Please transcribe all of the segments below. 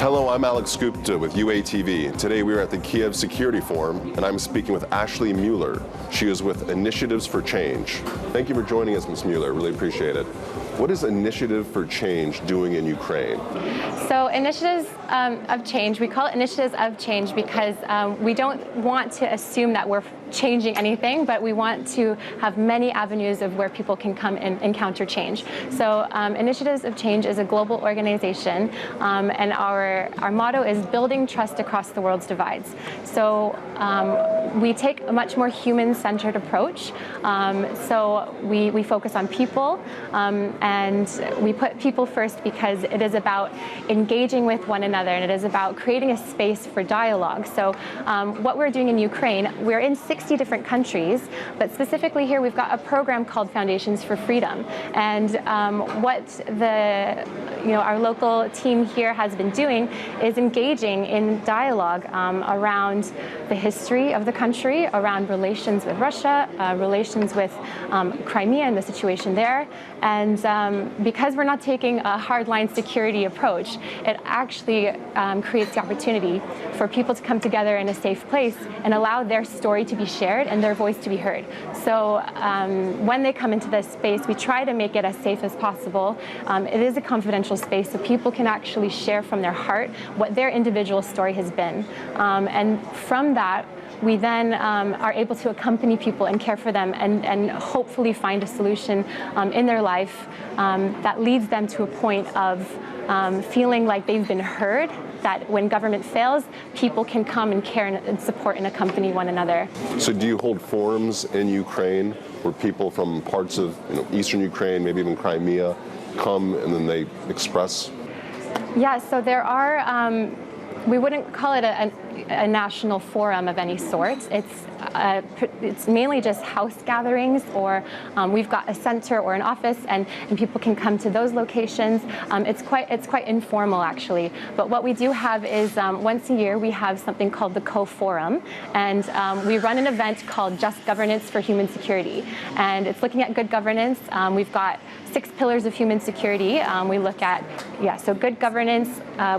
Hello, I'm Alex Gupta with UATV. Today we are at the Kiev Security Forum, and I'm speaking with Ashley Muller. She is with Initiatives for Change. Thank you for joining us, Ms. Muller. Really appreciate it. What is Initiative for Change doing in Ukraine? So Initiatives of Change, we call it Initiatives of Change because we don't want to assume that we're changing anything, but we want to have many avenues of where people can come and encounter change. So Initiatives of Change is a global organization, and our motto is building trust across the world's divides. So we take a much more human-centered approach. So we focus on people, and we put people first because it is about engaging with one another, and it is about creating a space for dialogue. So what we're doing in Ukraine, we're in 60 different countries, but specifically here we've got a program called Foundations for Freedom. And what our local team here has been doing is engaging in dialogue around the history of the country, around relations with Russia, relations with Crimea and the situation there. And because we're not taking a hardline security approach, it actually creates the opportunity for people to come together in a safe place and allow their story to be shared and their voice to be heard. So when they come into this space, we try to make it as safe as possible. It is a confidential space, so people can actually share from their heart what their individual story has been. And from that, we then are able to accompany people and care for them and hopefully find a solution in their life that leads them to a point of feeling like they've been heard, that when government fails, people can come and care and support and accompany one another. So do you hold forums in Ukraine where people from parts of eastern Ukraine, maybe even Crimea, come and then they express? Yeah, so there are, we wouldn't call it a national forum of any sort. It's mainly just house gatherings, or we've got a center or an office, and people can come to those locations. It's quite informal actually. But what we do have is once a year we have something called the Co-Forum, and we run an event called Just Governance for Human Security, and it's looking at good governance. We've got 6 pillars of human security. We look at so good governance.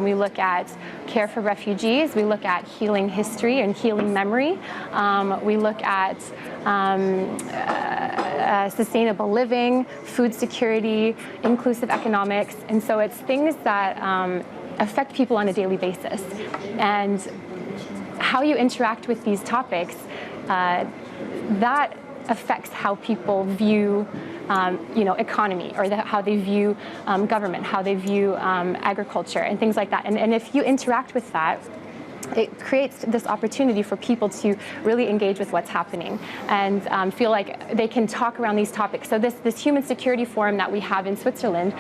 We look at care for refugees. We look at healing history and healing memory. We look at sustainable living, food security, inclusive economics, and so it's things that affect people on a daily basis. And how you interact with these topics, that affects how people view economy, or how they view government, how they view agriculture, and things like that. And if you interact with that, it creates this opportunity for people to really engage with what's happening and feel like they can talk around these topics. So this Human Security Forum that we have in Switzerland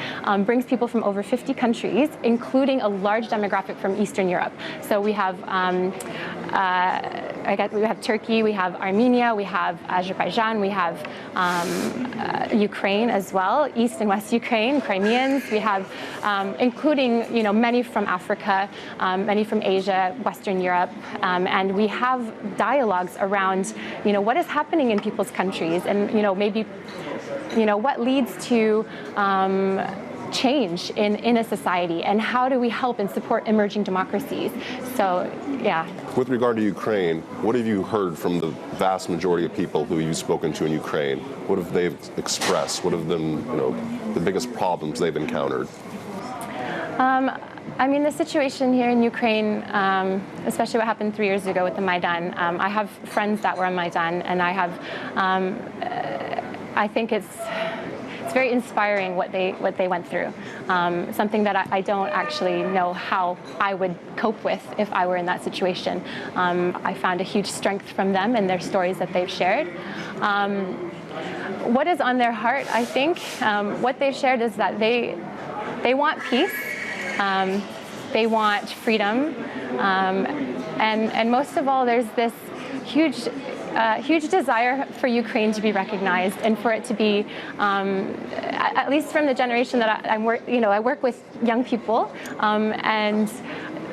brings people from over 50 countries, including a large demographic from Eastern Europe. So we have we have Turkey, we have Armenia, we have Azerbaijan, we have Ukraine as well, East and West Ukraine, Crimeans. We have, including many from Africa, many from Asia, Western Europe, and we have dialogues around what is happening in people's countries, and maybe what leads to change in a society, and how do we help and support emerging democracies. So yeah. With regard to Ukraine, what have you heard from the vast majority of people who you've spoken to in Ukraine? What have they expressed? What have been the biggest problems they've encountered? I mean, the situation here in Ukraine, especially what happened 3 years ago with the Maidan, I have friends that were on Maidan, and I think it's very inspiring what they went through. Something that I don't actually know how I would cope with if I were in that situation. I found a huge strength from them and their stories that they've shared. What is on their heart, I think, what they've shared is that they want peace. They want freedom, and most of all, there's this huge desire for Ukraine to be recognized, and for it to be, at least from the generation that I work with young people, and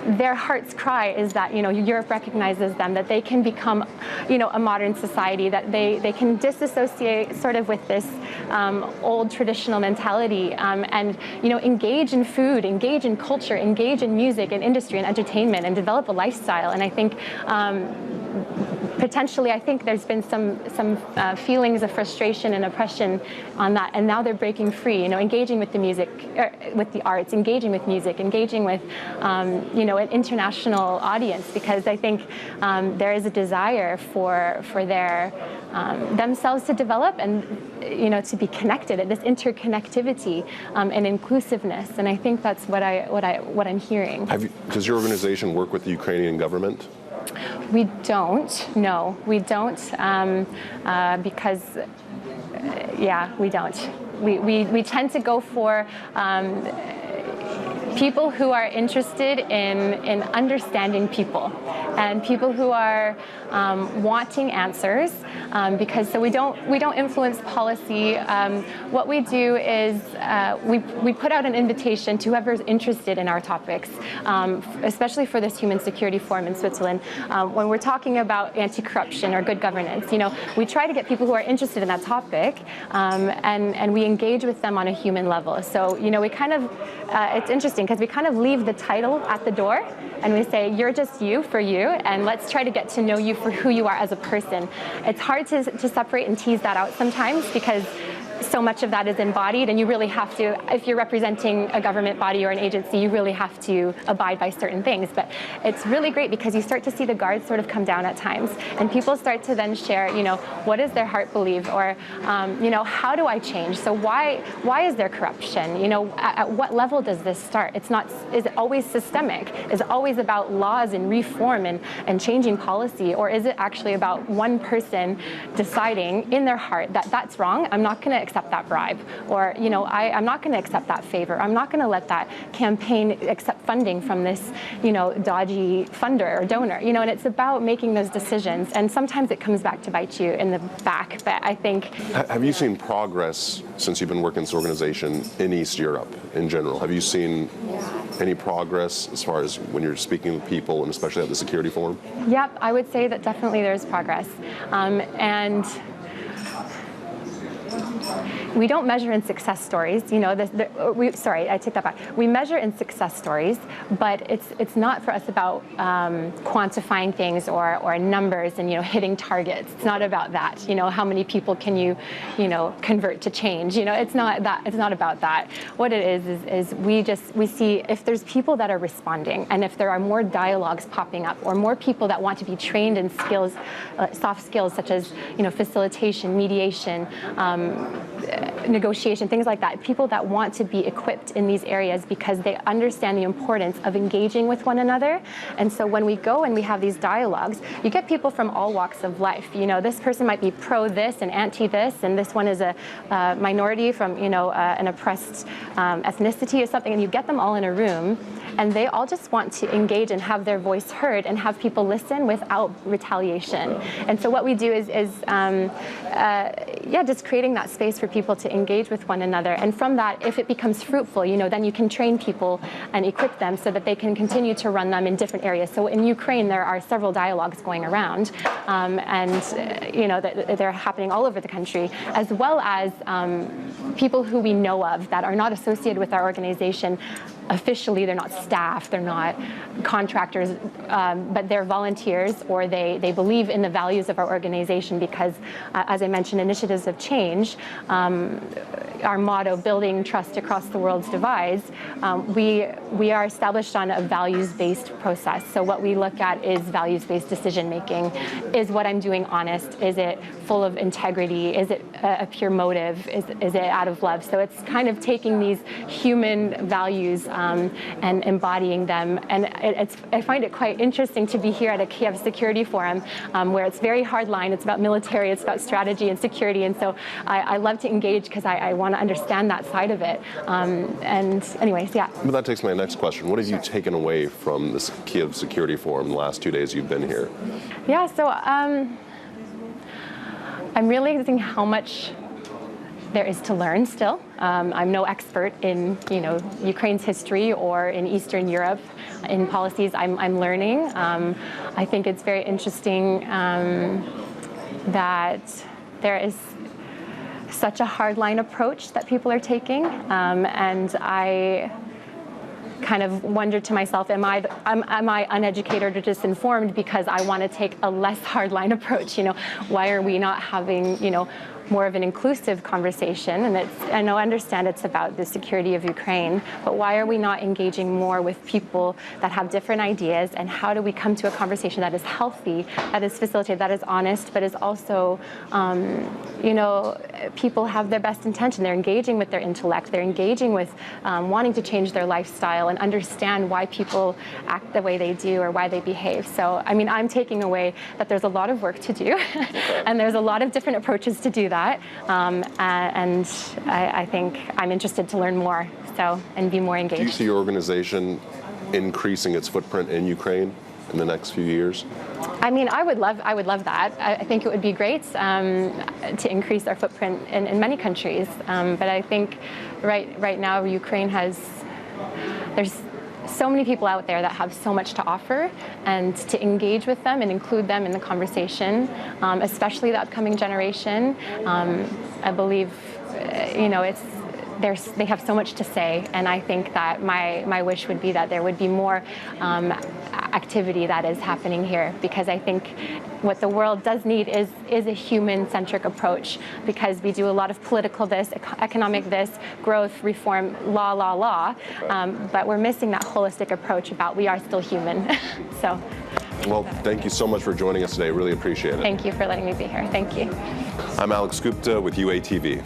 their heart's cry is that, Europe recognizes them, that they can become, a modern society, that they can disassociate sort of with this old traditional mentality, and, engage in food, engage in culture, engage in music and industry and entertainment, and develop a lifestyle. And I think potentially, I think there's been some feelings of frustration and oppression on that, and now they're breaking free. Engaging with the music, with the arts, engaging with music, engaging with an international audience, because I think there is a desire for their themselves to develop and to be connected, at this interconnectivity and inclusiveness. And I think that's what I'm hearing. Does your organization work with the Ukrainian government? We don't. No, we don't, because, we don't. We tend to go for people who are interested in understanding people, and people who are wanting answers, because we don't influence policy. What we do is we put out an invitation to whoever's interested in our topics, especially for this Human Security Forum in Switzerland. When we're talking about anti-corruption or good governance, we try to get people who are interested in that topic, and we engage with them on a human level. So we kind of it's interesting, because we kind of leave the title at the door, and we say, you're just you for you, and let's try to get to know you for who you are as a person. It's hard to separate and tease that out sometimes, because so much of that is embodied, and you really have to, if you're representing a government body or an agency, you really have to abide by certain things. But it's really great, because you start to see the guards sort of come down at times, and people start to then share, what does their heart believe, or how do I change? So why is there corruption? At what level does this start? Is it always systemic? Is it always about laws and reform and changing policy, or is it actually about one person deciding in their heart that that's wrong? I'm not going to accept that bribe, or I'm not going to accept that favor. I'm not going to let that campaign accept funding from this dodgy funder or donor. And it's about making those decisions, and sometimes it comes back to bite you in the back. But I think, have you seen progress since you've been working in this organization in East Europe in general? Have you seen any progress as far as when you're speaking with people, and especially at the Security Forum? Yep, I would say that definitely there's progress, and we don't measure in success stories. Sorry, I take that back. We measure in success stories, but it's not for us about quantifying things or numbers and hitting targets. It's not about that. How many people can you convert to change? It's not that. It's not about that. What it is we see if there's people that are responding, and if there are more dialogues popping up, or more people that want to be trained in skills, soft skills such as facilitation, mediation, negotiation, things like that. People that want to be equipped in these areas because they understand the importance of engaging with one another. And so when we go and we have these dialogues, you get people from all walks of life. This person might be pro this and anti this, and this one is a minority from an oppressed ethnicity or something, and you get them all in a room, and they all just want to engage and have their voice heard and have people listen without retaliation. And so what we do is just creating that space for people to engage with one another. And from that, if it becomes fruitful, then you can train people and equip them so that they can continue to run them in different areas. So in Ukraine, there are several dialogues going around, they're happening all over the country, as well as people who we know of that are not associated with our organization. Officially, they're not staff, they're not contractors, but they're volunteers, or they believe in the values of our organization because, as I mentioned, initiatives of change, our motto, building trust across the world's divides, we are established on a values-based process. So what we look at is values-based decision-making. Is what I'm doing honest? Is it full of integrity? Is it a pure motive? Is it out of love? So it's kind of taking these human values and embodying them. And I find it quite interesting to be here at a Kiev Security Forum, where it's very hard line. It's about military, it's about strategy and security. And so I love to engage because I want to understand that side of it. And anyways, yeah. But that takes my next question. What have you taken away from this Kiev Security Forum the last 2 days you've been here? Yeah, so I'm realizing how much there is to learn still. I'm no expert in, Ukraine's history or in Eastern Europe in policies. I'm learning. I think it's very interesting that there is such a hardline approach that people are taking, and I kind of wondered to myself, am I uneducated or disinformed because I want to take a less hardline approach? Why are we not having, more of an inclusive conversation? And I understand it's about the security of Ukraine, but why are we not engaging more with people that have different ideas, and how do we come to a conversation that is healthy, that is facilitated, that is honest, but is also, people have their best intention. They're engaging with their intellect. They're engaging with wanting to change their lifestyle and understand why people act the way they do or why they behave. So, I'm taking away that there's a lot of work to do, and there's a lot of different approaches to do that. And I think I'm interested to learn more, and be more engaged. Do you see your organization increasing its footprint in Ukraine in the next few years? I would love that. I think it would be great to increase our footprint in many countries. But I think right now Ukraine there's so many people out there that have so much to offer, and to engage with them and include them in the conversation, especially the upcoming generation. I believe, they have so much to say, and I think that my wish would be that there would be more activity that is happening here, because I think what the world does need is a human-centric approach, because we do a lot of political this, economic this, growth, reform, law, but we're missing that holistic approach about we are still human. So. Well, thank you so much for joining us today. Really appreciate it. Thank you for letting me be here. Thank you. I'm Alex Gupta with UATV.